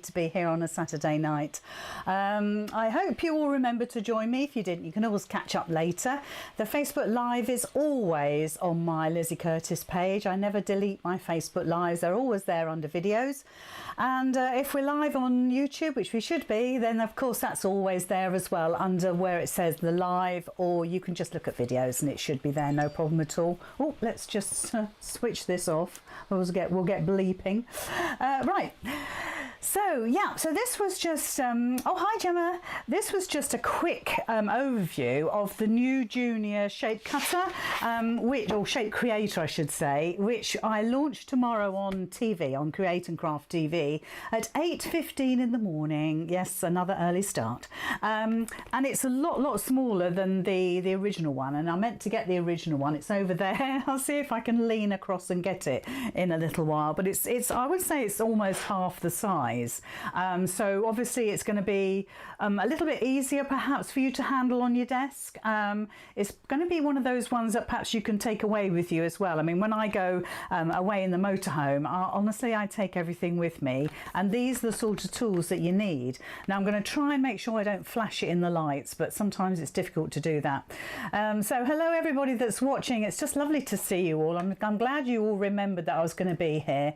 to be here on a Saturday night. I hope you all remember to join me. If you didn't, you can always catch up later. The Facebook Live is always on my Lizzie Curtis page. I never delete my Facebook Lives. They're always there under videos. And if we're live on YouTube, which we should be, then of course that's always there as well under where it says the live, or you can just look at videos and it should be there, no problem at all. Oh, let's just switch this off. We'll get bleeping. Right. So yeah, so this was just, oh hi Gemma, this was just a quick overview of the new junior shape cutter, or shape creator I should say, which I launched tomorrow on TV, on Create and Craft TV at 8:15 in the morning. Yes, another early start. And it's a lot smaller than the original one, and I meant to get the original one. It's over there. I'll see if I can lean across and get it in a little while, but it's I would say it's almost half the size. So obviously it's going to be a little bit easier perhaps for you to handle on your desk. It's going to be one of those ones that perhaps you can take away with you as well. I mean, when I go away in the motorhome, honestly I take everything with me, and these are the sort of tools that you need. Now I'm going to try and make sure I don't flash it in the lights, but sometimes it's difficult to do that. So hello everybody that's watching. It's just lovely to see you all. I'm glad you all remembered that I was going to be here,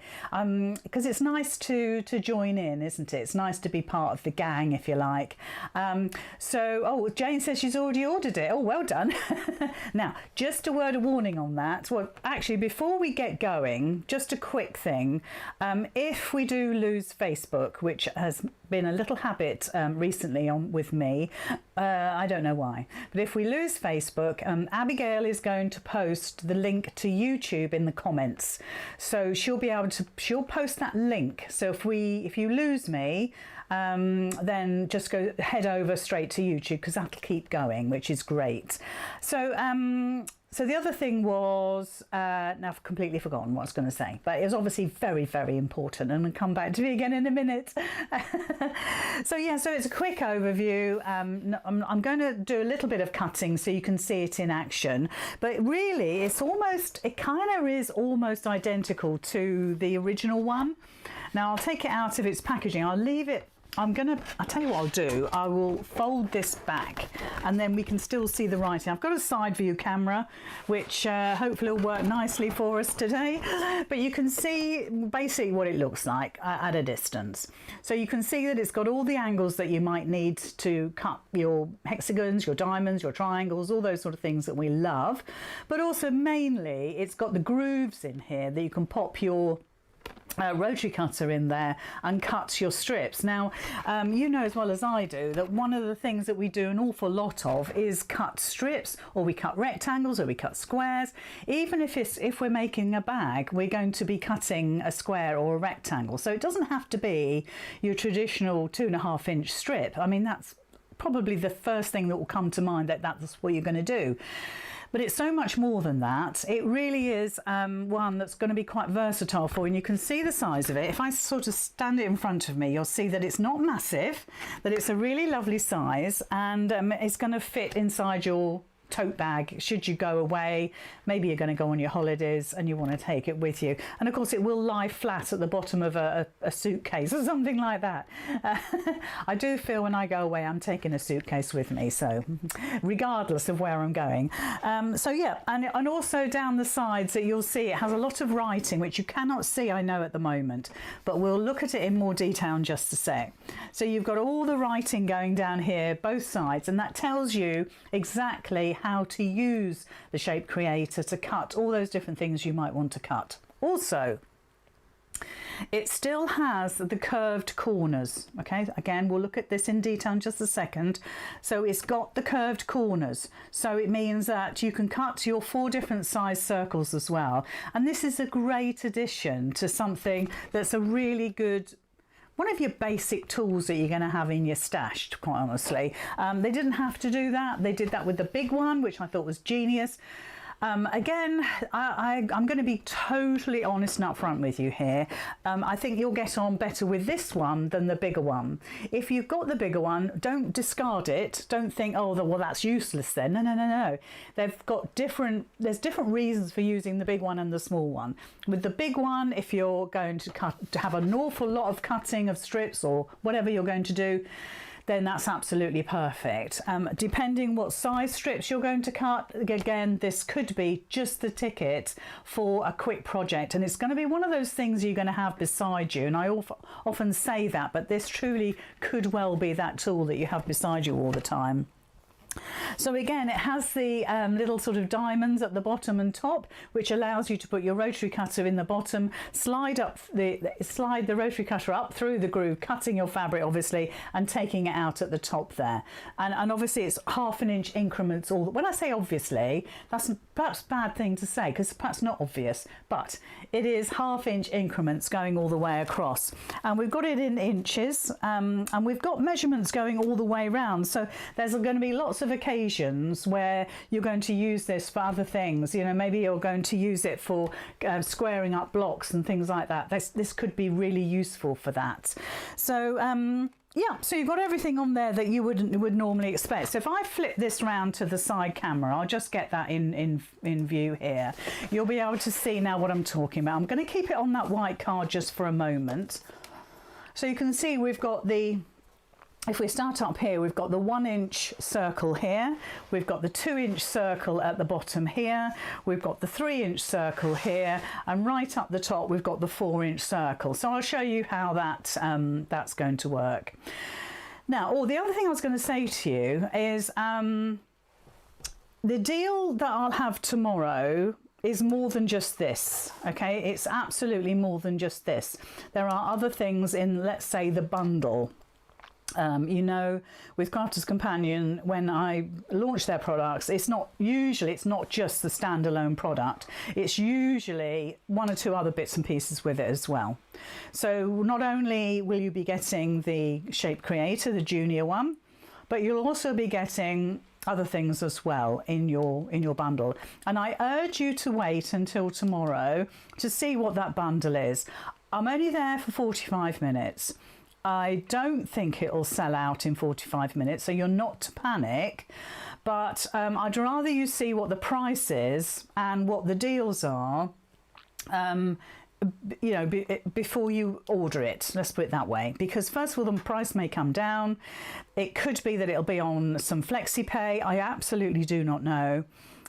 because it's nice to join in, isn't it? It's nice to be part of the gang, if you like. Oh, Jane says she's already ordered it. Oh, well done. Now, just a word of warning on that. Well, actually, before we get going, just a quick thing. If we do lose Facebook, which has been a little habit recently with me, I don't know why, but if we lose Facebook, Abigail is going to post the link to YouTube in the comments, so she'll post that link. So if you lose me, then just head over straight to YouTube, because that'll keep going, which is great. So the other thing was, now I've completely forgotten what I was going to say, but it was obviously very important, and I'll come back to me again in a minute. So it's a quick overview. I'm going to do a little bit of cutting so you can see it in action, but really it kind of is almost identical to the original one. Now I'll take it out of its packaging. I'll leave it. I'll tell you what I'll do. I will fold this back, and then we can still see the writing. I've got a side view camera, which hopefully will work nicely for us today. But you can see basically what it looks like at a distance. So you can see that it's got all the angles that you might need to cut your hexagons, your diamonds, your triangles, all those sort of things that we love. But also mainly it's got the grooves in here that you can pop your rotary cutter in there and cut your strips. Now you know as well as I do that one of the things that we do an awful lot of is cut strips, or we cut rectangles, or we cut squares. Even if we're making a bag, we're going to be cutting a square or a rectangle, so it doesn't have to be your traditional 2.5 inch strip. I mean, that's probably the first thing that will come to mind, that's what you're going to do. But it's so much more than that. It really is one that's going to be quite versatile for you, and you can see the size of it. If I sort of stand it in front of me, you'll see that it's not massive, that it's a really lovely size, and it's going to fit inside your tote bag should you go away. Maybe you're going to go on your holidays and you want to take it with you, and of course it will lie flat at the bottom of a suitcase or something like that. I do feel when I go away I'm taking a suitcase with me, so regardless of where I'm going. So yeah, and also down the sides that you'll see it has a lot of writing, which you cannot see, I know, at the moment, but we'll look at it in more detail in just a sec. So you've got all the writing going down here both sides, and that tells you exactly how to use the shape creator to cut all those different things you might want to cut. Also, it still has the curved corners. Okay, again, we'll look at this in detail in just a second. So it's got the curved corners, so it means that you can cut your 4 different size circles as well, and this is a great addition to something that's a really good, one of your basic tools that you're going to have in your stash, quite honestly. They didn't have to do that. They did that with the big one, which I thought was genius. Again, I'm going to be totally honest and upfront with you here. I think you'll get on better with this one than the bigger one. If you've got the bigger one, don't discard it. Don't think, oh, well, that's useless then. No, no, no, no. They've got there's different reasons for using the big one and the small one. With the big one, if you're going to have an awful lot of cutting of strips or whatever you're going to do, then that's absolutely perfect. Depending what size strips you're going to cut, again, this could be just the ticket for a quick project, and it's going to be one of those things you're going to have beside you, and I often say that, but this truly could well be that tool that you have beside you all the time. So again, it has the little sort of diamonds at the bottom and top, which allows you to put your rotary cutter in the bottom, slide the rotary cutter up through the groove, cutting your fabric obviously, and taking it out at the top there. And obviously it's 1/2 inch increments. When I say obviously, that's perhaps a bad thing to say, because perhaps not obvious, but it is 1/2 inch increments going all the way across. And we've got it in inches, and we've got measurements going all the way around. So there's going to be lots of occasions where you're going to use this for other things. You know, maybe you're going to use it for squaring up blocks and things like that. This could be really useful for that. So yeah, so you've got everything on there that you would normally expect. So if I flip this round to the side camera, I'll just get that in view here. You'll be able to see now what I'm talking about. I'm going to keep it on that white card just for a moment. So you can see we've got if we start up here, we've got the 1 inch circle here, we've got the 2 inch circle at the bottom here, we've got the 3 inch circle here, and right up the top we've got the 4 inch circle. So I'll show you how that's going to work. Now, the other thing I was going to say to you is the deal that I'll have tomorrow is more than just this, okay? It's absolutely more than just this. There are other things in, let's say, the bundle. You know, with Crafter's Companion, when I launch their products, it's not just the standalone product. It's usually 1 or 2 other bits and pieces with it as well. So not only will you be getting the Shape Creator, the junior one, but you'll also be getting other things as well in your bundle. And I urge you to wait until tomorrow to see what that bundle is. I'm only there for 45 minutes. I don't think it'll sell out in 45 minutes, so you're not to panic, but I'd rather you see what the price is and what the deals are, you know, before you order it. Let's put it that way, because first of all, the price may come down. It could be that it'll be on some flexi pay. I absolutely do not know,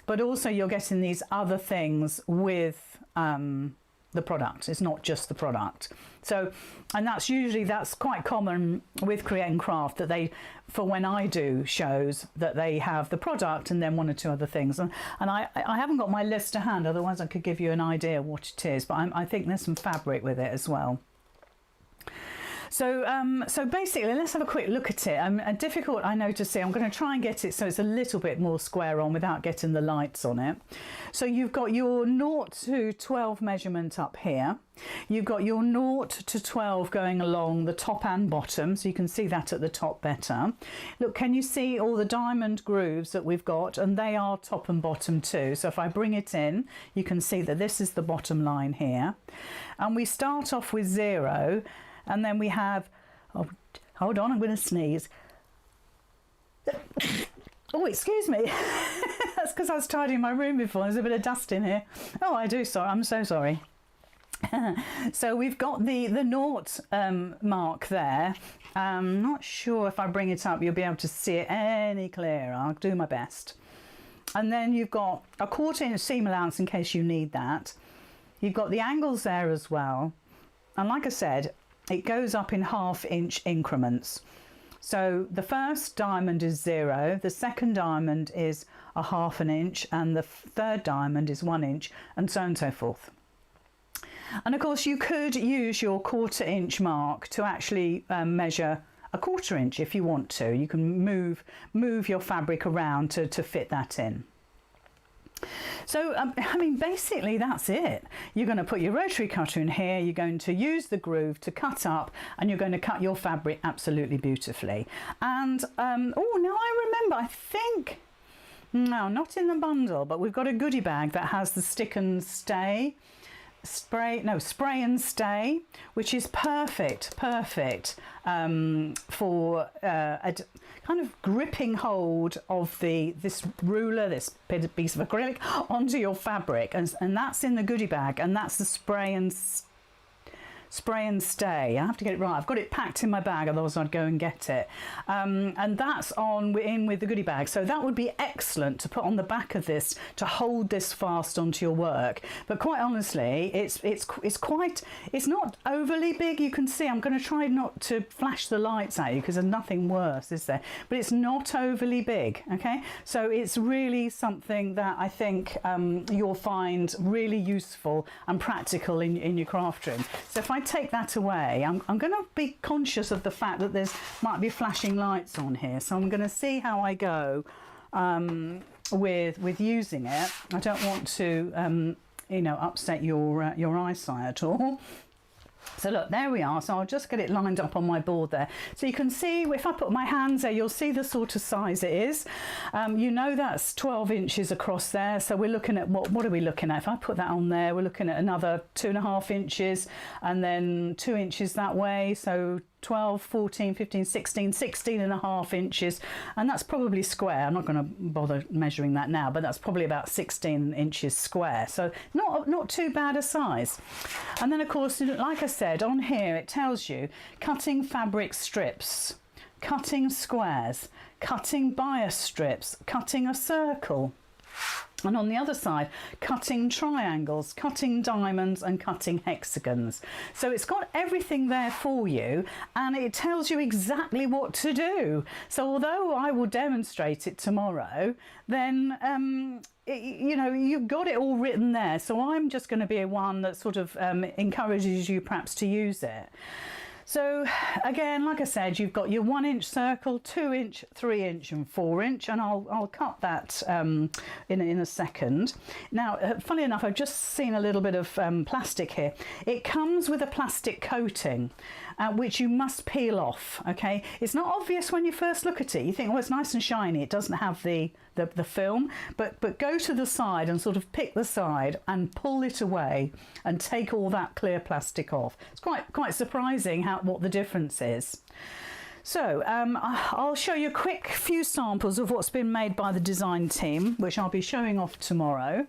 but also you're getting these other things with the product. It's not just the product. So, and that's quite common with Create and Craft, that for when I do shows, that they have the product and then 1 or 2 other things. And I haven't got my list to hand, otherwise I could give you an idea of what it is, but I think there's some fabric with it as well. So so basically, let's have a quick look at it. Difficult, I know, to see. I'm going to try and get it so it's a little bit more square on without getting the lights on it. So you've got your 0 to 12 measurement up here. You've got your 0 to 12 going along the top and bottom, so you can see that at the top better. Look, can you see all the diamond grooves that we've got? And they are top and bottom too. So if I bring it in, you can see that this is the bottom line here. And we start off with 0. And then we have, oh, hold on, I'm going to sneeze. Oh, excuse me. That's because I was tidying my room before. There's a bit of dust in here. Oh, I'm so sorry. So we've got the 0 mark there. I'm not sure if I bring it up, you'll be able to see it any clearer. I'll do my best. And then you've got a 1/4 inch seam allowance in case you need that. You've got the angles there as well. And like I said, it goes up in 1/2 inch increments. So the first diamond is 0, the second diamond is 1/2 inch, and the third diamond is 1 inch, and so on and so forth. And of course you could use your 1/4 inch mark to actually measure a 1/4 inch if you want to. You can move your fabric around to fit that in. So, I mean, basically that's it. You're going to put your rotary cutter in here, you're going to use the groove to cut up, and you're going to cut your fabric absolutely beautifully. And, oh, now I remember, I think No, not in the bundle, but we've got a goodie bag that has the stick and stay. Spray and stay, which is perfect for a kind of gripping hold of this ruler, this piece of acrylic onto your fabric, and that's in the goodie bag, and that's the spray and stay. I have to get it right. I've got it packed in my bag, otherwise I'd go and get it. And that's in with the goodie bag. So that would be excellent to put on the back of this to hold this fast onto your work. But quite honestly, it's not overly big. You can see I'm going to try not to flash the lights at you because there's nothing worse, is there? But it's not overly big. Okay, so it's really something that I think you'll find really useful and practical in your craft room. So if I take that away, I'm going to be conscious of the fact that there's might be flashing lights on here, so I'm going to see how I go with using it. I don't want to upset your eyesight at all. So look, there we are. So I'll just get it lined up on my board there. So you can see, if I put my hands there, you'll see the sort of size it is. That's 12 inches across there. So we're looking at, what are we looking at? If I put that on there, we're looking at another 2.5 inches and then 2 inches that way. So 12, 14, 15, 16 and a half inches, and that's probably square. I'm not going to bother measuring that now, but that's probably about 16 inches square, so not too bad a size. And then of course, like I said, on here it tells you cutting fabric strips, cutting squares, cutting bias strips, cutting a circle. And on the other side, cutting triangles, cutting diamonds and cutting hexagons. So it's got everything there for you, and it tells you exactly what to do. So although I will demonstrate it tomorrow, then you've got it all written there. So I'm just going to be one that sort of encourages you perhaps to use it. So again, like I said, you've got your 1 inch circle, 2 inch, 3 inch and 4 inch, and I'll cut that in a second. Now, funny enough, I've just seen a little bit of plastic here. It comes with a plastic coating, which you must peel off, okay? It's not obvious when you first look at it. You think, oh, it's nice and shiny. It doesn't have the film, but go to the side and sort of pick the side and pull it away and take all that clear plastic off. It's quite surprising what the difference is. So I'll show you a quick few samples of what's been made by the design team, which I'll be showing off tomorrow.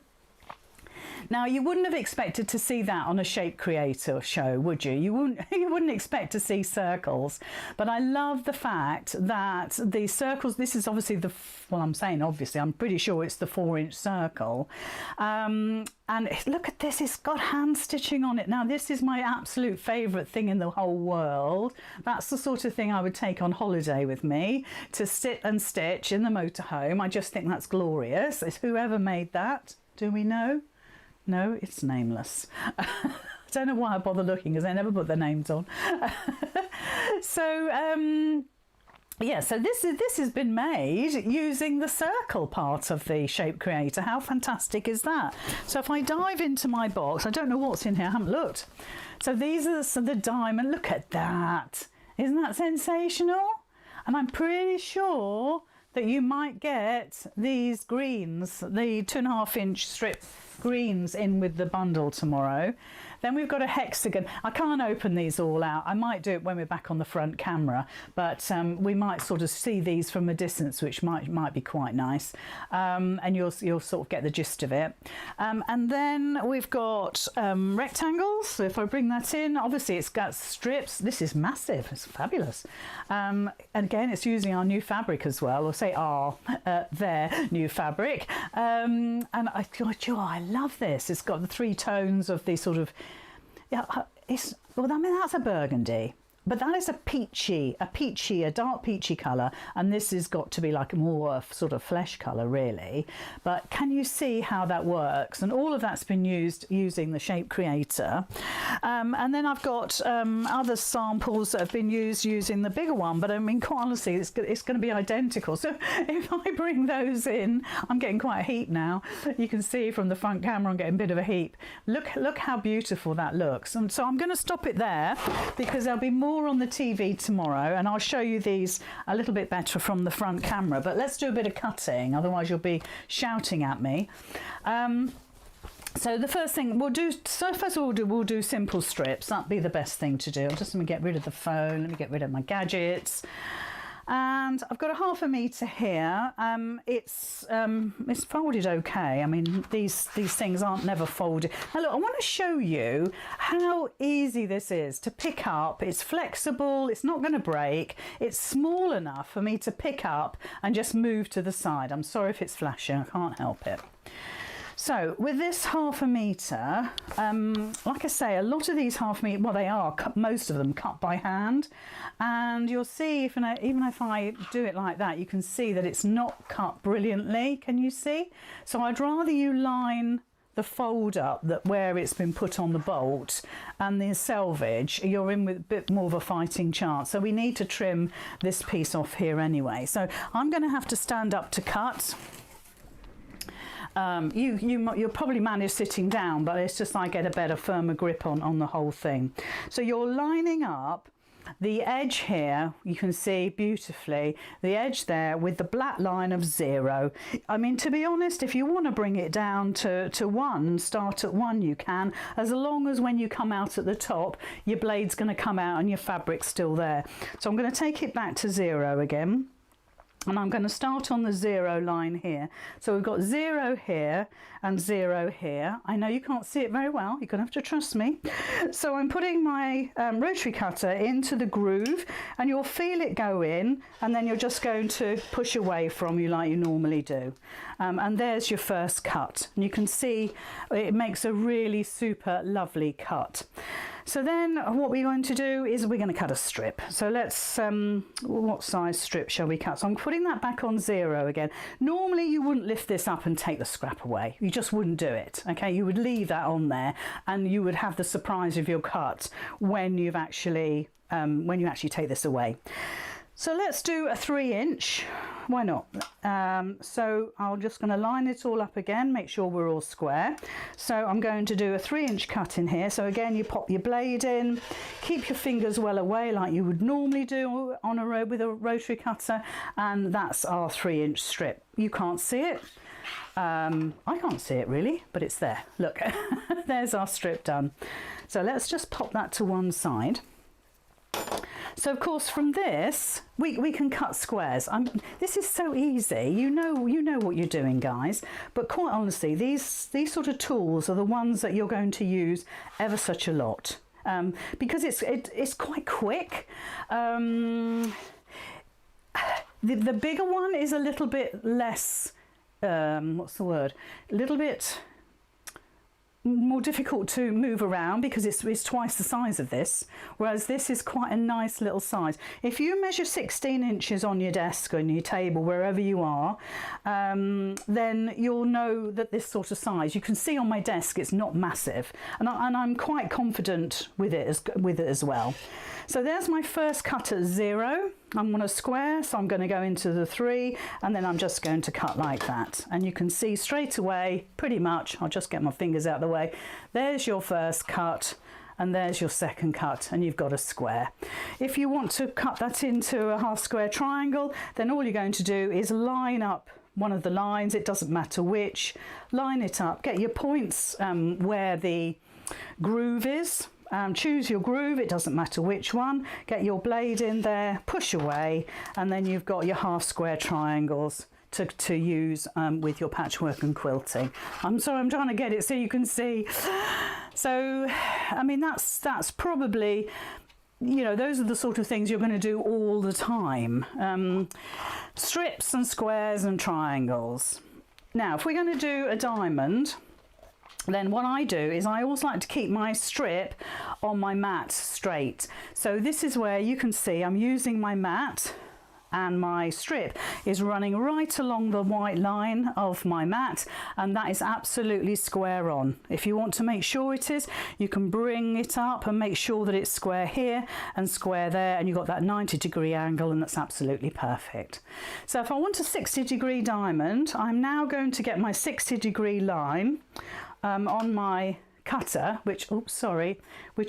Now, you wouldn't have expected to see that on a Shape Creator show, would you? You wouldn't expect to see circles, but I love the fact that the circles, this is obviously I'm saying obviously, I'm pretty sure it's the 4 inch circle. And look at this, it's got hand stitching on it. Now, this is my absolute favourite thing in the whole world. That's the sort of thing I would take on holiday with me, to sit and stitch in the motorhome. I just think that's glorious. It's whoever made that. Do we know? No, it's nameless. I don't know why I bother looking, because they never put their names on. So so this has been made using the circle part of the Shape Creator. How fantastic is that? So if I dive into my box, I don't know what's in here, I haven't looked. So these are the diamond. Look at that. Isn't that sensational? And I'm pretty sure that you might get these greens, the 2.5 inch strip greens, in with the bundle tomorrow. Then we've got a hexagon. I can't open these all out. I might do it when we're back on the front camera, but we might sort of see these from a distance, which might be quite nice. And you'll sort of get the gist of it. And then we've got rectangles. So if I bring that in, obviously it's got strips. This is massive. It's fabulous. And again, it's using our new fabric as well, or say their new fabric. And I love this. It's got the 3 tones of the sort of, that's a burgundy, but that is a dark peachy colour, and this has got to be like more sort of flesh colour really. But can you see how that works? And all of that's been used using the Shape Creator. And then I've got other samples that have been used using the bigger one, but I mean, quite honestly, it's going to be identical. So if I bring those in, I'm getting quite a heap now. You can see from the front camera I'm getting a bit of a heap. Look how beautiful that looks. And so I'm going to stop it there, because there'll be more more on the TV tomorrow, and I'll show you these a little bit better from the front camera, but let's do a bit of cutting, otherwise you'll be shouting at me. So the first thing we'll do, first of all we'll do simple strips. That'd be the best thing to do. I'm just going to get rid of the phone, let me get rid of my gadgets. And I've got a 1/2 metre here. It's folded okay. I mean, these things aren't never folded. Now look, I want to show you how easy this is to pick up. It's flexible, it's not going to break. It's small enough for me to pick up and just move to the side. I'm sorry if it's flashing, I can't help it. So with this 1/2 metre, like I say, a lot of these 1/2 metre, well, they are cut, most of them cut by hand, and you'll see even if I do it like that, you can see that it's not cut brilliantly. Can you see? So I'd rather you line the fold up that where it's been put on the bolt and the selvage, you're in with a bit more of a fighting chance. So we need to trim this piece off here anyway. So I'm going to have to stand up to cut. You'll probably manage sitting down, but it's just I get a better, firmer grip on the whole thing. So you're lining up the edge here, you can see beautifully, the edge there with the black line of 0. I mean, to be honest, if you want to bring it down to 1, start at 1, you can, as long as when you come out at the top, your blade's going to come out and your fabric's still there. So I'm going to take it back to 0 again. And I'm going to start on the 0 line here. So we've got 0 here and 0 here. I know you can't see it very well, you're going to have to trust me. So I'm putting my rotary cutter into the groove, and you'll feel it go in, and then you're just going to push away from you like you normally do. And there's your first cut. And you can see it makes a really super lovely cut. So then what we're going to do is we're going to cut a strip. So let's, what size strip shall we cut? So I'm putting that back on 0 again. Normally you wouldn't lift this up and take the scrap away. You just wouldn't do it, okay? You would leave that on there, and you would have the surprise of your cut when you actually take this away. So let's do a 3-inch, why not? So I'm just going to line it all up again, make sure we're all square. So I'm going to do a 3-inch cut in here. So again, you pop your blade in, keep your fingers well away like you would normally do on a road with a rotary cutter, and that's our 3-inch strip. You can't see it. I can't see it really, but it's there. Look, there's our strip done. So let's just pop that to one side. So of course from this we can cut squares. This is so easy. You know what you're doing, guys. But quite honestly, these sort of tools are the ones that you're going to use ever such a lot, because it's quite quick. The bigger one is a little bit less. What's the word? A little bit more difficult to move around because it's twice the size of this, whereas this is quite a nice little size. If you measure 16 inches on your desk or on your table, wherever you are, then you'll know that this sort of size, you can see on my desk it's not massive, and I'm quite confident with it as well. So there's my first cut at 0. I'm on a square, so I'm going to go into the 3, and then I'm just going to cut like that. And you can see straight away, pretty much, I'll just get my fingers out of the way, there's your first cut, and there's your second cut, and you've got a square. If you want to cut that into a half square triangle, then all you're going to do is line up one of the lines, it doesn't matter which, line it up, get your points where the groove is. Choose your groove, it doesn't matter which one, get your blade in there, push away, and then you've got your half square triangles to use with your patchwork and quilting. I'm sorry, I'm trying to get it so you can see. So I mean that's probably, you know, those are the sort of things you're going to do all the time. Strips and squares and triangles. Now if we're going to do a diamond, then what I do is I always like to keep my strip on my mat straight. So this is where you can see I'm using my mat, and my strip is running right along the white line of my mat, and that is absolutely square on. If you want to make sure it is, you can bring it up and make sure that it's square here and square there, and you've got that 90-degree angle, and that's absolutely perfect. So if I want a 60-degree diamond, I'm now going to get my 60-degree line on my cutter, which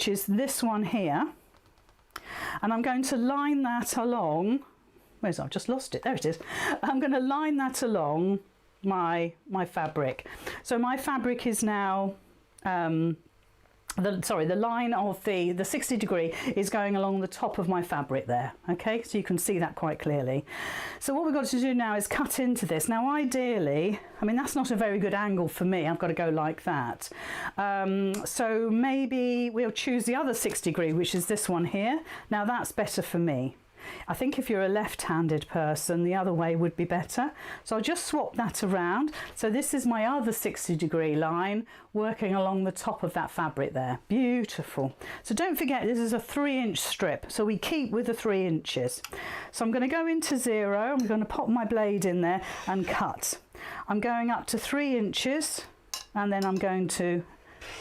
is this one here. and I'm going to line that along. Where's it? I've just lost it. There it is. I'm going to line that along my fabric. So my fabric is now the line of the 60 degree is going along the top of my fabric there. Okay, so you can see that quite clearly. So what we've got to do now is cut into this. Now ideally, I mean, that's not a very good angle for me. I've got to go like that. So maybe we'll choose the other 60 degree, which is this one here. Now that's better for me. I think if you're a left-handed person, the other way would be better. So I'll just swap that around. So this is my other 60 degree line working along the top of that fabric there. Beautiful. So don't forget, this is a 3-inch strip. So we keep with the 3 inches. So I'm going to go into 0. I'm going to pop my blade in there and cut. I'm going up to 3 inches and then I'm going to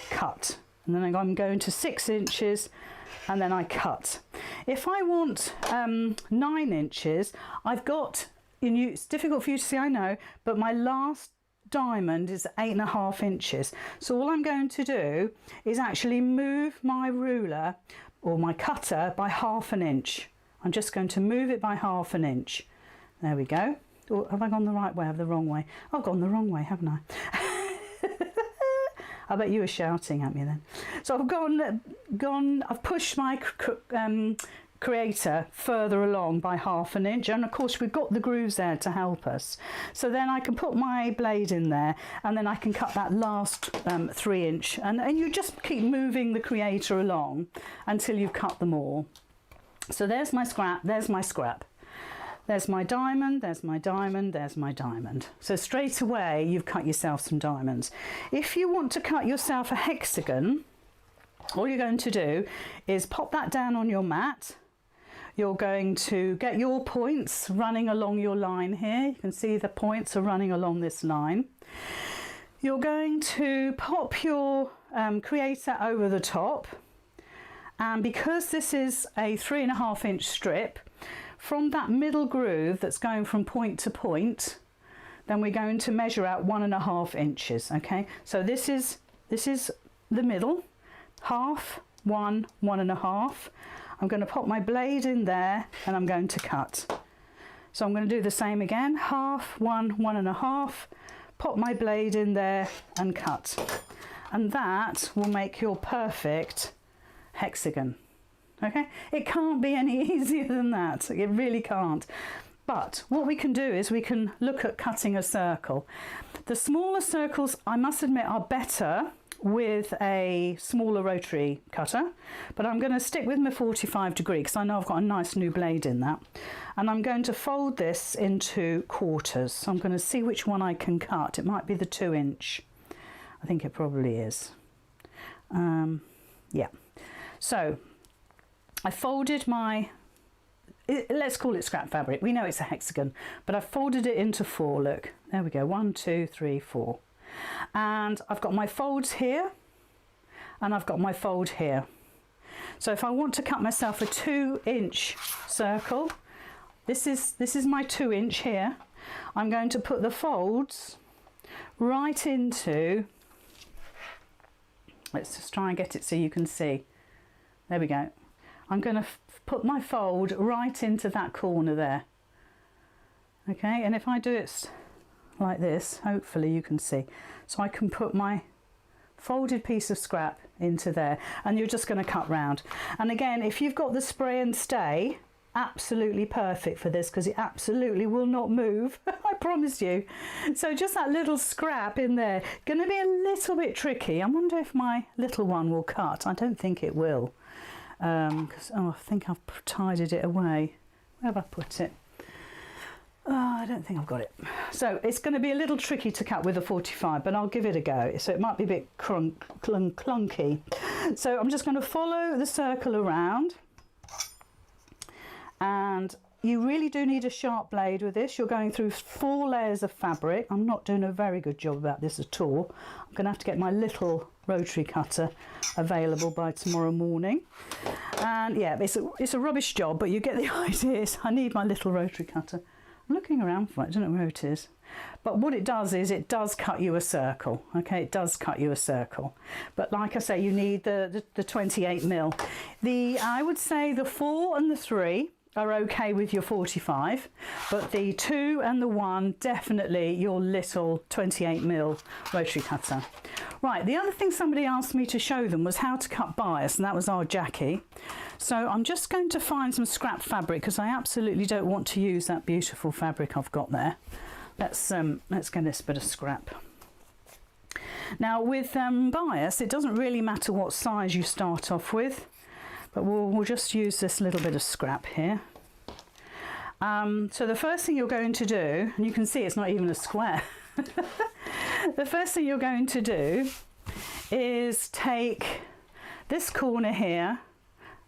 cut. And then I'm going to 6 inches and then I cut. If I want 9 inches, I've got, it's difficult for you to see, I know, but my last diamond is 8.5 inches. So all I'm going to do is actually move my ruler or my cutter by 1/2 inch. I'm just going to move it by 1/2 inch. There we go. Or have I gone the right way or the wrong way? I've gone the wrong way, haven't I? I bet you were shouting at me then. So I've I've pushed my creator further along by 1/2 inch, and of course we've got the grooves there to help us. So then I can put my blade in there and then I can cut that last 3 inch, and you just keep moving the creator along until you've cut them all. So there's my scrap, there's my scrap. There's my diamond, there's my diamond, there's my diamond. So straight away you've cut yourself some diamonds. If you want to cut yourself a hexagon, all you're going to do is pop that down on your mat. You're going to get your points running along your line here. You can see the points are running along this line. You're going to pop your creator over the top. And because this is a 3.5 inch strip, from that middle groove that's going from point to point, then we're going to measure out 1.5 inches. Okay, so this is the middle, 1/2, 1, 1.5. I'm going to pop my blade in there and I'm going to cut. So I'm going to do the same again, 1/2, 1, 1.5, pop my blade in there and cut. And that will make your perfect hexagon. Okay, it can't be any easier than that. It really can't. But what we can do is we can look at cutting a circle. The smaller circles, I must admit, are better with a smaller rotary cutter, but I'm going to stick with my 45 degree because I know I've got a nice new blade in that. And I'm going to fold this into quarters. So I'm going to see which one I can cut. It might be the 2 inch. I think it probably is. Yeah. So I folded my, let's call it scrap fabric. We know it's a hexagon, but I've folded it into 4. Look, there we go. 1, 2, 3, 4. And I've got my folds here and I've got my fold here. So if I want to cut myself a 2 inch circle, this is my 2 inch here. I'm going to put the folds right into, let's just try and get it so you can see. There we go. I'm going to put my fold right into that corner there. Okay, and if I do it like this, hopefully you can see. So I can put my folded piece of scrap into there, and you're just going to cut round. And again, if you've got the spray and stay, absolutely perfect for this because it absolutely will not move. I promise you. So just that little scrap in there, going to be a little bit tricky. I wonder if my little one will cut. I don't think it will. Because I think I've tidied it away. Where have I put it? I don't think I've got it. So it's going to be a little tricky to cut with a 45, but I'll give it a go. So it might be a bit clunky. So I'm just going to follow the circle around. And you really do need a sharp blade with this. You're going through 4 layers of fabric. I'm not doing a very good job about this at all. I'm going to have to get my little rotary cutter available by tomorrow morning. And yeah, it's a rubbish job, but you get the idea. I need my little rotary cutter. I'm looking around for it, I don't know where it is. But what it does is it does cut you a circle, okay? It does cut you a circle. But like I say, you need the 28 mil. I would say the 4 and the 3 are okay with your 45, but the 2 and the 1, definitely your little 28 mil rotary cutter. Right, the other thing somebody asked me to show them was how to cut bias, and that was our Jackie. So I'm just going to find some scrap fabric because I absolutely don't want to use that beautiful fabric I've got there. Let's get this bit of scrap. Now with bias, it doesn't really matter what size you start off with, but we'll just use this little bit of scrap here. So the first thing you're going to do, and you can see it's not even a square, the first thing you're going to do is take this corner here,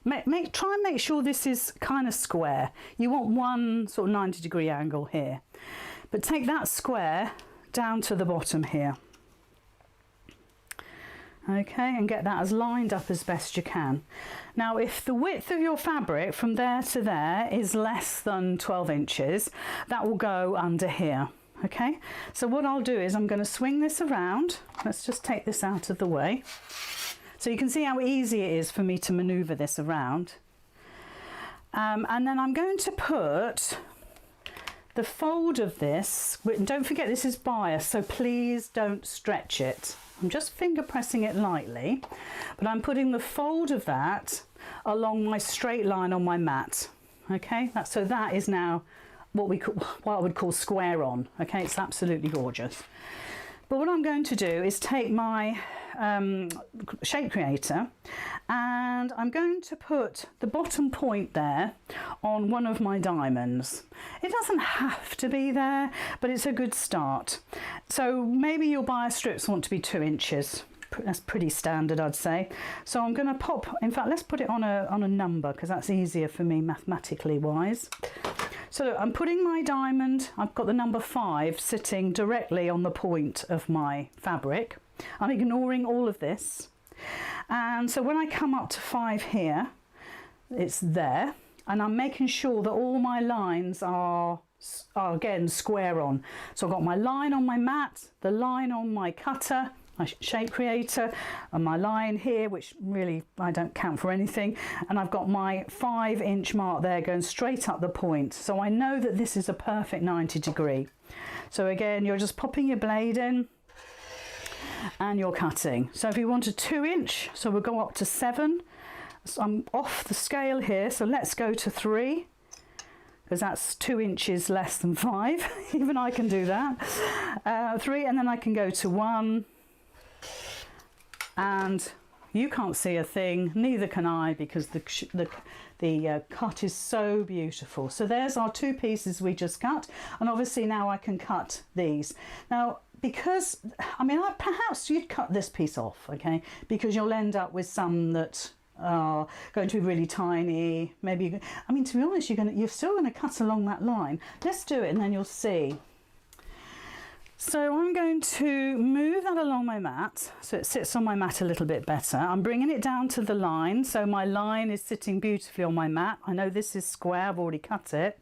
try and make sure this is kind of square. You want one sort of 90-degree angle here, but take that square down to the bottom here. Okay, and get that as lined up as best you can. Now if the width of your fabric from there to there is less than 12 inches, that will go under here. Okay, so what I'll do is I'm going to swing this around. Let's just take this out of the way so you can see how easy it is for me to maneuver this around. And then I'm going to put the fold of this, don't forget this is bias, so please don't stretch it. I'm just finger pressing it lightly, but I'm putting the fold of that along my straight line on my mat. Okay, so that is now what I would call square on. Okay, it's absolutely gorgeous. But what I'm going to do is take my shape creator and I'm going to put the bottom point there on one of my diamonds. It doesn't have to be there, but it's a good start. So maybe your bias strips want to be 2 inches. That's pretty standard, I'd say. So I'm going to pop, in fact, let's put it on a number because that's easier for me mathematically wise. So look, I'm putting my diamond, I've got the number 5 sitting directly on the point of my fabric. I'm ignoring all of this. And so when I come up to 5 here, it's there. And I'm making sure that all my lines are again square on. So I've got my line on my mat, the line on my cutter, my shape creator, and my line here, which really I don't count for anything, and I've got my 5-inch mark there going straight up the point, so I know that this is a perfect 90-degree. So again, you're just popping your blade in and you're cutting. So if you want a 2-inch, so we'll go up to 7. So I'm off the scale here, so let's go to 3 because that's 2 inches less than 5. Even I can do that. 3, and then I can go to 1. And you can't see a thing, neither can I, because the cut is so beautiful. So there's our 2 pieces we just cut, and obviously now I can cut these. Now, because, I mean, perhaps you'd cut this piece off, okay, because you'll end up with some that are going to be really tiny. Maybe, I mean, to be honest, you're still going to cut along that line. Let's do it and then you'll see. So I'm going to move that along my mat so it sits on my mat a little bit better. I'm bringing it down to the line, so my line is sitting beautifully on my mat. I know this is square, I've already cut it.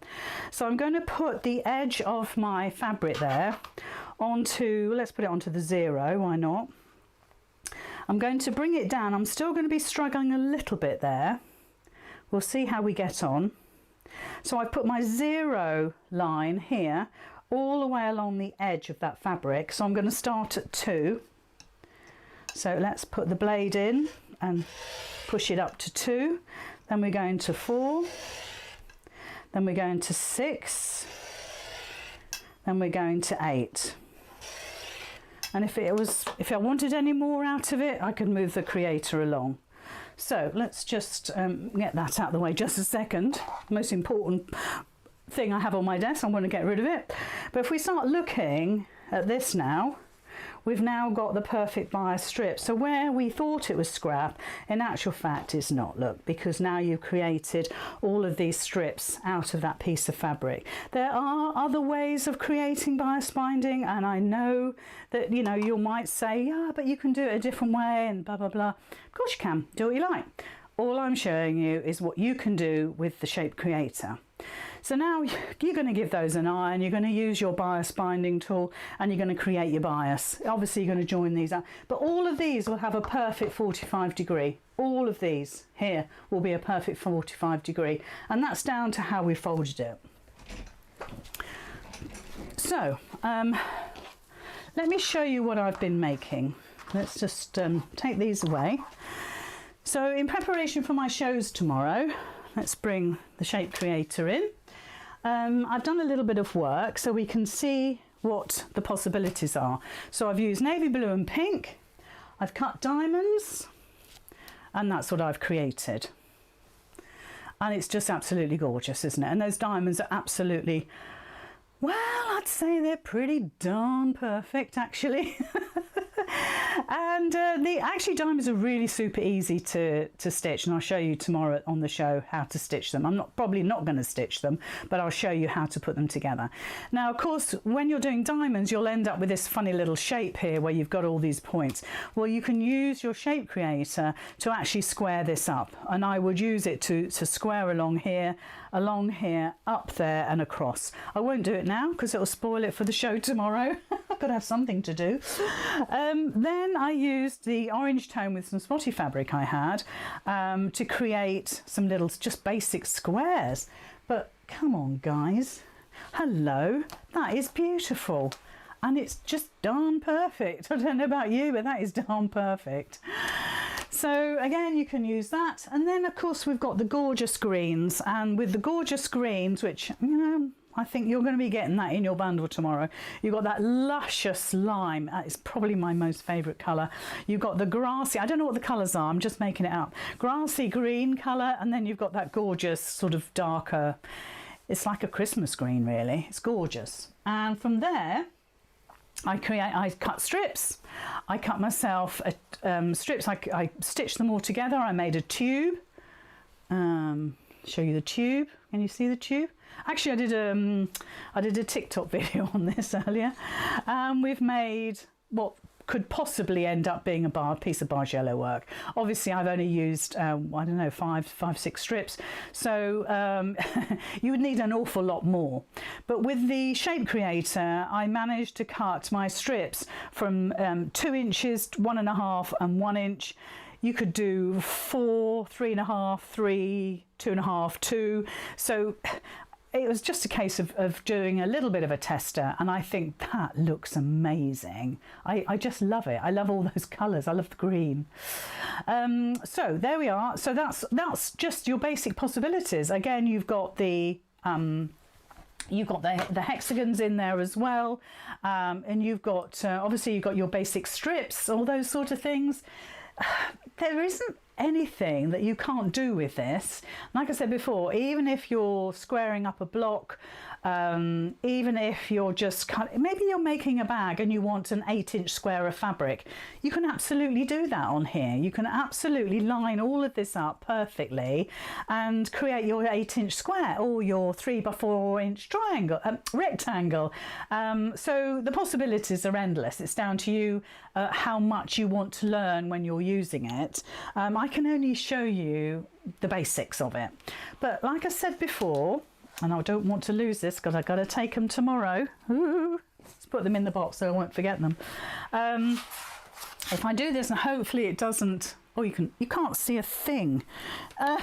So I'm going to put the edge of my fabric there onto, let's put it onto the 0, why not? I'm going to bring it down. I'm still going to be struggling a little bit there. We'll see how we get on. So I put my 0 line here all the way along the edge of that fabric. So I'm going to start at 2. So let's put the blade in and push it up to 2. Then we're going to 4. Then we're going to 6. Then we're going to 8. And if I wanted any more out of it, I could move the creator along. So let's just get that out of the way just a second. Most important thing I have on my desk, I'm going to get rid of it. But if we start looking at this now, we've now got the perfect bias strip. So where we thought it was scrap, in actual fact it's not, look, because now you've created all of these strips out of that piece of fabric. There are other ways of creating bias binding, and I know that, you know, you might say, yeah, but you can do it a different way and blah, blah, blah. Of course you can, do what you like. All I'm showing you is what you can do with the shape creator. So now you're going to give those an iron, you're going to use your bias binding tool, and you're going to create your bias. Obviously you're going to join these up, but all of these will have a perfect 45 degree. All of these here will be a perfect 45 degree, and that's down to how we folded it. So let me show you what I've been making. Let's just take these away. So in preparation for my shows tomorrow, let's bring the shape creator in. I've done a little bit of work so we can see what the possibilities are. So I've used navy blue and pink, I've cut diamonds, and that's what I've created. And it's just absolutely gorgeous, isn't it? And those diamonds are absolutely, well, I'd say they're pretty darn perfect, actually. And the diamonds are really super easy to stitch, and I'll show you tomorrow on the show how to stitch them. I'm probably not going to stitch them, but I'll show you how to put them together. Now, of course, when you're doing diamonds, you'll end up with this funny little shape here where you've got all these points. Well, you can use your shape creator to actually square this up, and I would use it to square along here, up there and across. I won't do it now because it'll spoil it for the show tomorrow. I've got to have something to do. Then I used the orange tone with some spotty fabric I had to create some little just basic squares. But come on, guys, hello, that is beautiful, and it's just darn perfect. I don't know about you, but that is darn perfect. So again, you can use that. And then of course we've got the gorgeous greens, and with the gorgeous greens, which, you know, I think you're going to be getting that in your bundle tomorrow. You've got that luscious lime. That is probably my most favourite colour. You've got the grassy, I don't know what the colours are, I'm just making it up. Grassy green colour, and then you've got that gorgeous sort of darker, it's like a Christmas green really. It's gorgeous. And from there, I cut strips. I cut myself strips. I stitched them all together. I made a tube. Show you the tube. Can you see the tube? Actually, I did a TikTok video on this earlier. We've made what could possibly end up being a piece of Bargello work. Obviously, I've only used, I don't know, five, six strips. So you would need an awful lot more. But with the shape creator, I managed to cut my strips from 2 inches, 1.5 and 1 inch. You could do 4, 3.5, 3, 2.5, 2. So it was just a case of doing a little bit of a tester, and I think that looks amazing. I just love it. I love all those colours. I love the green. So there we are. So that's just your basic possibilities. Again, you've got the hexagons in there as well, and you've got obviously you've got your basic strips, all those sort of things. There isn't anything that you can't do with this. Like I said before, even if you're squaring up a block, even if you're just maybe you're making a bag and you want an 8-inch square of fabric, you can absolutely do that on here. You can absolutely line all of this up perfectly and create your 8-inch square or your 3 by 4 inch triangle, rectangle. So the possibilities are endless. It's down to you how much you want to learn when you're using it. I can only show you the basics of it, but like I said before, and I don't want to lose this because I've got to take them tomorrow. Ooh, let's put them in the box so I won't forget them. If I do this, and hopefully it doesn't, oh, you can't see a thing. I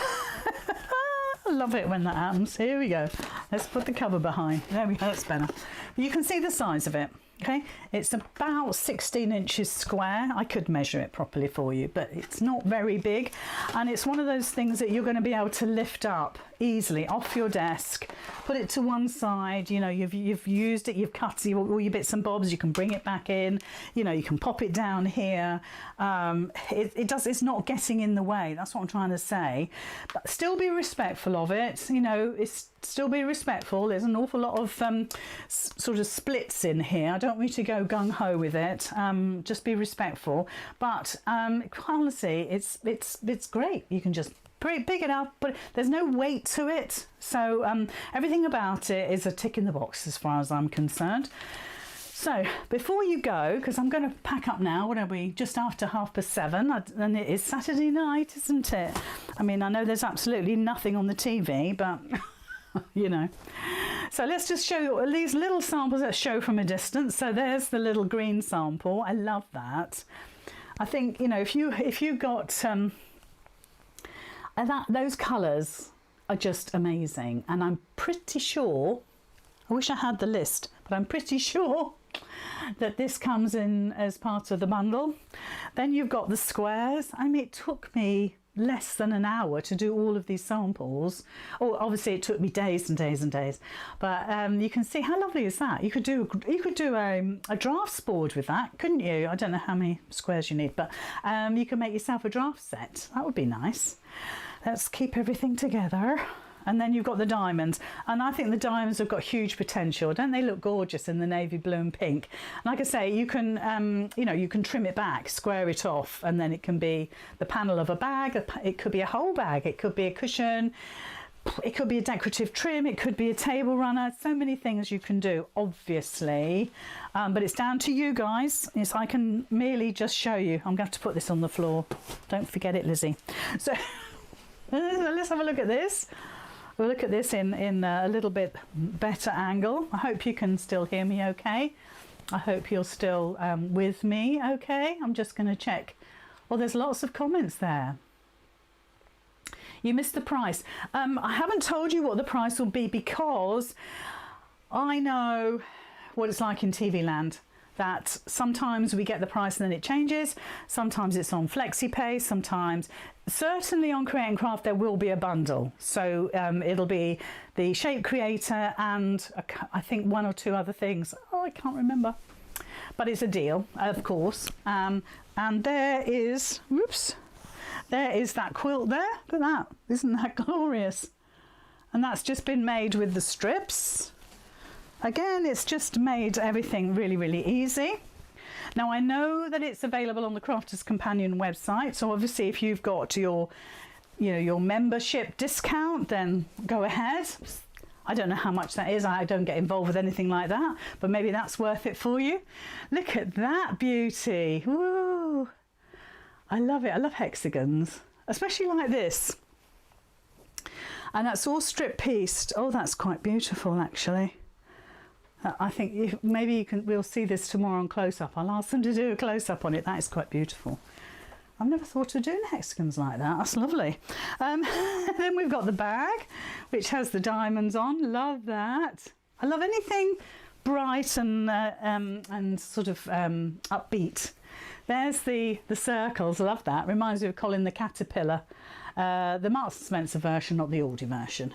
love it when that happens. Here we go. Let's put the cover behind. There we go, that's better. You can see the size of it. Okay, it's about 16 inches square. I could measure it properly for you, but it's not very big, and it's one of those things that you're going to be able to lift up easily off your desk, put it to one side. You know, you've used it, you've cut all your bits and bobs, you can bring it back in, you know, you can pop it down here. It's not getting in the way, that's what I'm trying to say, but still be respectful of it. You know, still be respectful. There's an awful lot of sort of splits in here. I don't want you to go gung-ho with it. Just be respectful, but honestly, it's great. You can just pick it up, but there's no weight to it, so everything about it is a tick in the box as far as I'm concerned. So before you go, because I'm going to pack up now, what are we, just after 7:30, and it is Saturday night, isn't it? I mean, I know there's absolutely nothing on the TV, but you know. So let's just show these little samples that show from a distance. So there's the little green sample. I love that. I think, you know, if you got those colours are just amazing, and I'm pretty sure, I wish I had the list, but I'm pretty sure that this comes in as part of the bundle. Then you've got the squares. I mean, it took me less than an hour to do all of these samples. Oh, obviously it took me days and days and days, but you can see how lovely is that. You could do a drafts board with that, couldn't you? I don't know how many squares you need, but you can make yourself a draft set. That would be nice. Let's keep everything together. And then you've got the diamonds, and I think the diamonds have got huge potential. Don't they look gorgeous in the navy blue and pink? Like I say, you can you know, you can trim it back, square it off, and then it can be the panel of a bag. It could be a whole bag, it could be a cushion, it could be a decorative trim, it could be a table runner. So many things you can do, obviously, but it's down to you guys. Yes, I can merely just show you. I'm going to have to put this on the floor, don't forget it, Lizzie. So let's have a look at this. We'll look at this in a little bit better angle. I hope you can still hear me okay. I hope you're still with me okay. I'm just going to check. Well, there's lots of comments there. You missed the price. I haven't told you what the price will be because I know what it's like in TV land. That sometimes we get the price and then it changes. Sometimes it's on FlexiPay, sometimes, certainly on Create and Craft there will be a bundle. So it'll be the Shape Creator and I think one or two other things. Oh, I can't remember. But it's a deal, of course. And there is, whoops, there is that quilt there. Look at that, isn't that glorious? And that's just been made with the strips. Again, it's just made everything really, really easy. Now, I know that it's available on the Crafters Companion website. So obviously, if you've got your, you know, your membership discount, then go ahead. I don't know how much that is. I don't get involved with anything like that, but maybe that's worth it for you. Look at that beauty. Woo! I love it. I love hexagons, especially like this. And that's all strip pieced. Oh, that's quite beautiful, actually. I think maybe we'll see this tomorrow on close-up. I'll ask them to do a close-up on it. That is quite beautiful. I've never thought of doing hexagons like that. That's lovely. Then we've got the bag, which has the diamonds on. Love that. I love anything bright and sort of upbeat. There's the circles. Love that. Reminds me of Colin the Caterpillar. The Marks and Spencer version, not the Aldi version.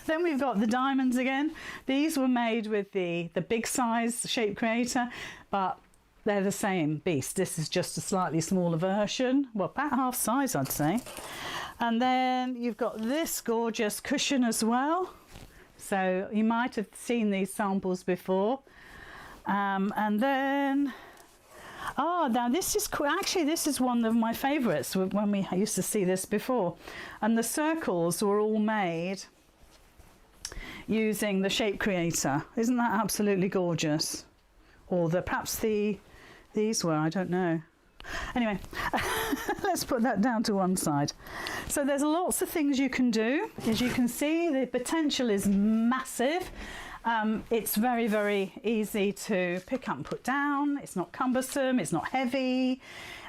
Then we've got the diamonds again. These were made with the big size Shape Creator, but they're the same beast. This is just a slightly smaller version. Well, about half size, I'd say. And then you've got this gorgeous cushion as well. So you might have seen these samples before. And then, oh, now this is cool. Actually, this is one of my favourites when we used to see this before. And the circles were all made using the Shape Creator. Isn't that absolutely gorgeous? Or perhaps these were, I don't know. Anyway, let's put that down to one side. So there's lots of things you can do. As you can see, the potential is massive. It's very, very easy to pick up and put down. It's not cumbersome, it's not heavy.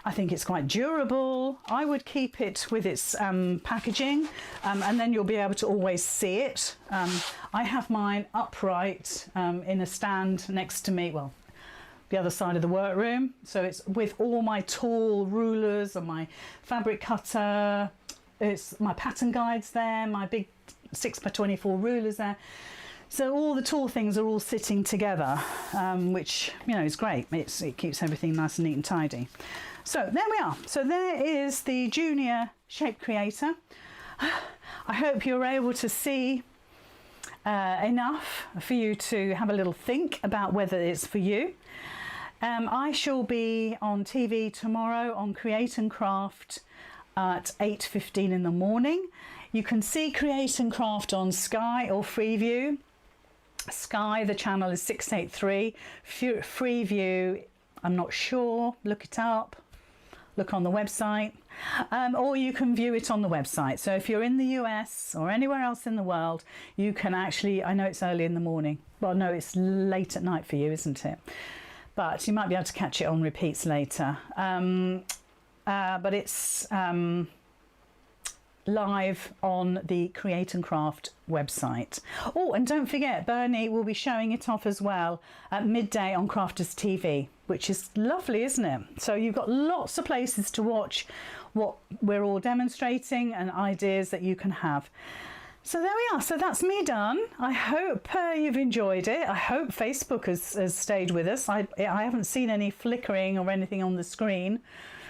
I think it's quite durable. I would keep it with its packaging, and then you'll be able to always see it. I have mine upright in a stand next to me, well, the other side of the workroom. So it's with all my tall rulers and my fabric cutter. It's my pattern guides there, my big 6x24 rulers there. So all the tall things are all sitting together, which, you know, is great. It keeps everything nice and neat and tidy. So there we are. So there is the Junior Shape Creator. I hope you're able to see enough for you to have a little think about whether it's for you. I shall be on TV tomorrow on Create and Craft at 8:15 in the morning. You can see Create and Craft on Sky or Freeview. Sky, the channel is 683. Freeview, I'm not sure. Look it up. Look on the website. or you can view it on the website. So if you're in the US or anywhere else in the world, you can actually, I know it's early in the morning, well no, it's late at night for you, isn't it? But you might be able to catch it on repeats later. But it's live on the Create and Craft website. Oh, and don't forget, Bernie will be showing it off as well at midday on Crafters TV, which is lovely, isn't it? So you've got lots of places to watch what we're all demonstrating and ideas that you can have. So there we are. So that's me done. I hope you've enjoyed it. I hope Facebook has stayed with us. I haven't seen any flickering or anything on the screen,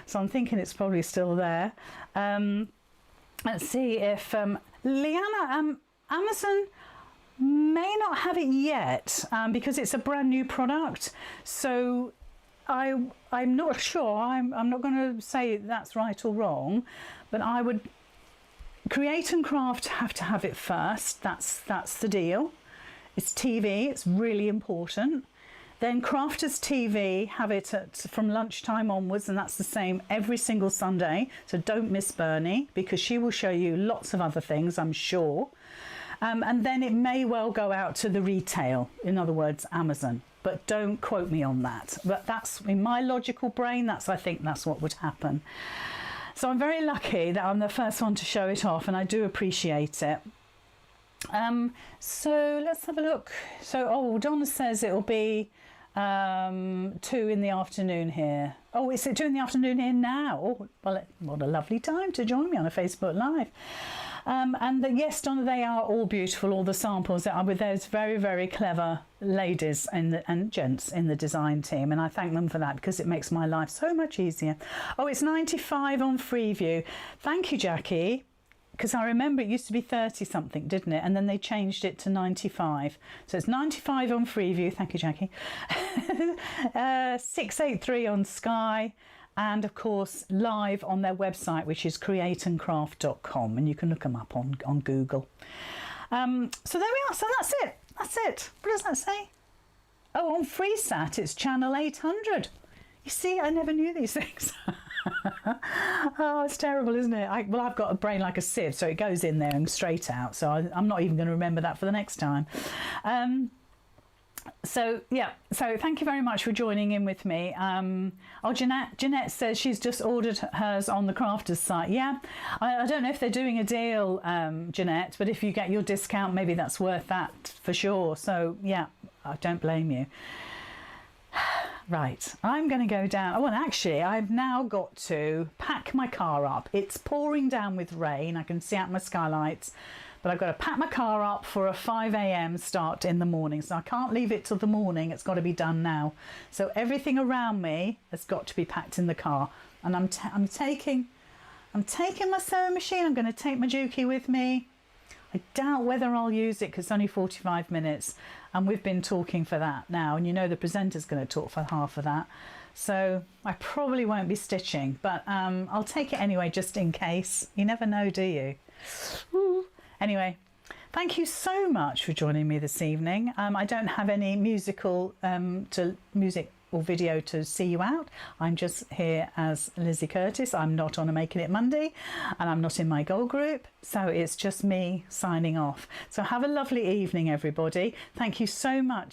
so I'm thinking it's probably still there. Let's see if Leanna, Amazon may not have it yet because it's a brand new product. So I'm not sure. I'm not going to say that's right or wrong, but I would Create and Craft have to have it first. That's the deal. It's TV. It's really important. Then Crafters TV have it from lunchtime onwards, and that's the same every single Sunday. So don't miss Bernie, because she will show you lots of other things, I'm sure. And then it may well go out to the retail, in other words, Amazon. But don't quote me on that. But that's in my logical brain, I think that's what would happen. So I'm very lucky that I'm the first one to show it off, and I do appreciate it. So let's have a look. So, oh, Donna says it'll be 2 in the afternoon here. Oh, is it 2 in the afternoon here now? Oh, well, what a lovely time to join me on a Facebook Live. And yes, Donna, they are all beautiful, all the samples that are with those very, very clever ladies and gents in the design team. And I thank them for that, because it makes my life so much easier. Oh, it's 95 on Freeview. Thank you, Jackie. Because I remember it used to be 30 something, didn't it? And then they changed it to 95. So it's 95 on Freeview. Thank you, Jackie. 683 on Sky. And of course, live on their website, which is createandcraft.com. And you can look them up on Google. So there we are. So that's it. That's it. What does that say? Oh, on FreeSat, it's channel 800. You see, I never knew these things. Oh, it's terrible, isn't it? Well, I've got a brain like a sieve, so it goes in there and straight out. So I'm not even going to remember that for the next time. So yeah, so thank you very much for joining in with me. Oh, Jeanette says she's just ordered hers on the Crafters site. Yeah, I don't know if they're doing a deal, Jeanette, but if you get your discount, maybe that's worth that for sure. So yeah, I don't blame you. Right, I'm going to go down. Oh, and actually, I've now got to pack my car up. It's pouring down with rain. I can see out my skylights, but I've got to pack my car up for a 5 a.m. start in the morning. So I can't leave it till the morning. It's got to be done now. So everything around me has got to be packed in the car. And I'm taking my sewing machine. I'm going to take my Juki with me. I doubt whether I'll use it because it's only 45 minutes and we've been talking for that now, and you know the presenter's going to talk for half of that, so I probably won't be stitching, but I'll take it anyway just in case. You never know, do you? Ooh. Anyway, thank you so much for joining me this evening. I don't have any music or video to see you out. I'm just here as Lizzie Curtis. I'm not on a Making It Monday, and I'm not in my goal group, so it's just me signing off. So have a lovely evening, everybody. Thank you so much.